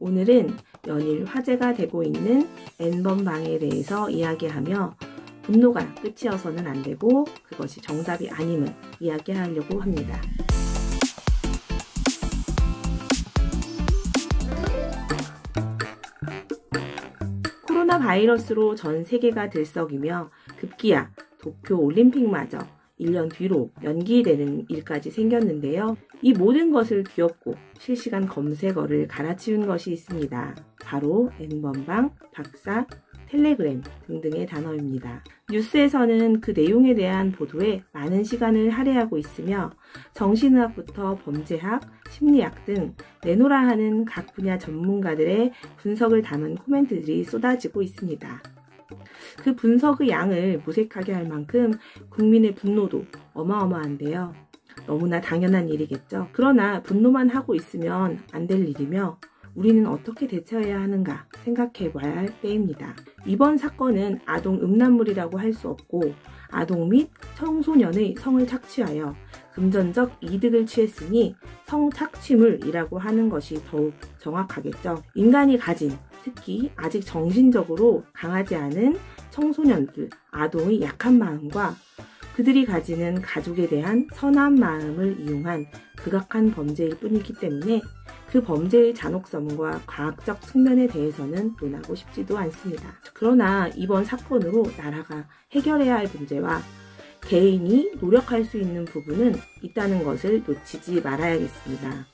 오늘은 연일 화제가 되고 있는 N번방에 대해서 이야기하며 분노가 끝이어서는 안 되고 그것이 정답이 아님을 이야기하려고 합니다. 코로나 바이러스로 전 세계가 들썩이며 급기야 도쿄 올림픽마저 1년 뒤로 연기되는 일까지 생겼는데요. 이 모든 것을 뒤엎고 실시간 검색어를 갈아치운 것이 있습니다. 바로 N번방, 박사, 텔레그램 등등의 단어입니다. 뉴스에서는 그 내용에 대한 보도에 많은 시간을 할애하고 있으며 정신의학부터 범죄학, 심리학 등 내노라 하는 각 분야 전문가들의 분석을 담은 코멘트들이 쏟아지고 있습니다. 그 분석의 양을 무색하게 할 만큼 국민의 분노도 어마어마한데요. 너무나 당연한 일이겠죠. 그러나 분노만 하고 있으면 안 될 일이며 우리는 어떻게 대처해야 하는가 생각해 봐야 할 때입니다. 이번 사건은 아동 음란물이라고 할 수 없고 아동 및 청소년의 성을 착취하여 금전적 이득을 취했으니 성착취물이라고 하는 것이 더욱 정확하겠죠. 인간이 가진, 특히 아직 정신적으로 강하지 않은 청소년들, 아동의 약한 마음과 그들이 가지는 가족에 대한 선한 마음을 이용한 극악한 범죄일 뿐이기 때문에 그 범죄의 잔혹성과 과학적 측면에 대해서는 논하고 싶지도 않습니다. 그러나 이번 사건으로 나라가 해결해야 할 문제와 개인이 노력할 수 있는 부분은 있다는 것을 놓치지 말아야겠습니다.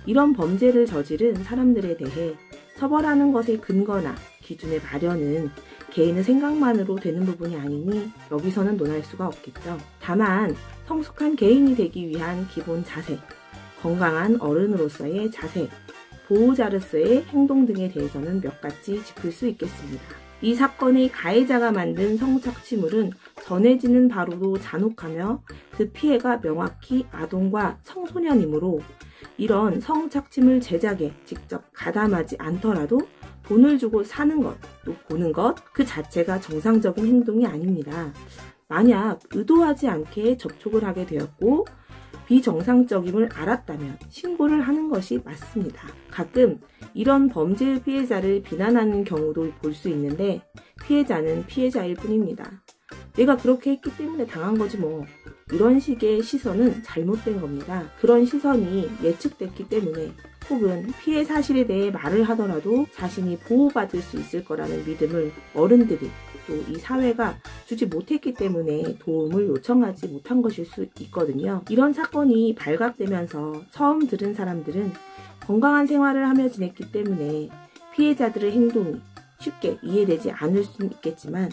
이런 범죄를 저지른 사람들에 대해 처벌하는 것의 근거나 기준의 마련은 개인의 생각만으로 되는 부분이 아니니 여기서는 논할 수가 없겠죠. 다만 성숙한 개인이 되기 위한 기본 자세, 건강한 어른으로서의 자세, 보호자로서의 행동 등에 대해서는 몇 가지 짚을 수 있겠습니다. 이 사건의 가해자가 만든 성착취물은 전해지는 바로도 잔혹하며 그 피해가 명확히 아동과 청소년이므로 이런 성착취물 제작에 직접 가담하지 않더라도 돈을 주고 사는 것, 또 보는 것, 그 자체가 정상적인 행동이 아닙니다. 만약 의도하지 않게 접촉을 하게 되었고 비정상적임을 알았다면 신고를 하는 것이 맞습니다. 가끔 이런 범죄의 피해자를 비난하는 경우도 볼 수 있는데 피해자는 피해자일 뿐입니다. 내가 그렇게 했기 때문에 당한 거지 뭐. 이런 식의 시선은 잘못된 겁니다. 그런 시선이 예측됐기 때문에 혹은 피해 사실에 대해 말을 하더라도 자신이 보호받을 수 있을 거라는 믿음을 어른들이 또 이 사회가 주지 못했기 때문에 도움을 요청하지 못한 것일 수 있거든요. 이런 사건이 발각되면서 처음 들은 사람들은 건강한 생활을 하며 지냈기 때문에 피해자들의 행동이 쉽게 이해되지 않을 수는 있겠지만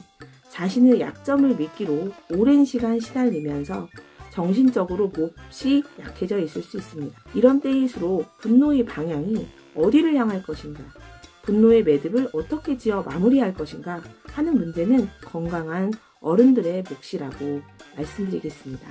자신의 약점을 미끼로 오랜 시간 시달리면서 정신적으로 몹시 약해져 있을 수 있습니다. 이런 때일수록 분노의 방향이 어디를 향할 것인가, 분노의 매듭을 어떻게 지어 마무리할 것인가 하는 문제는 건강한 어른들의 몫이라고 말씀드리겠습니다.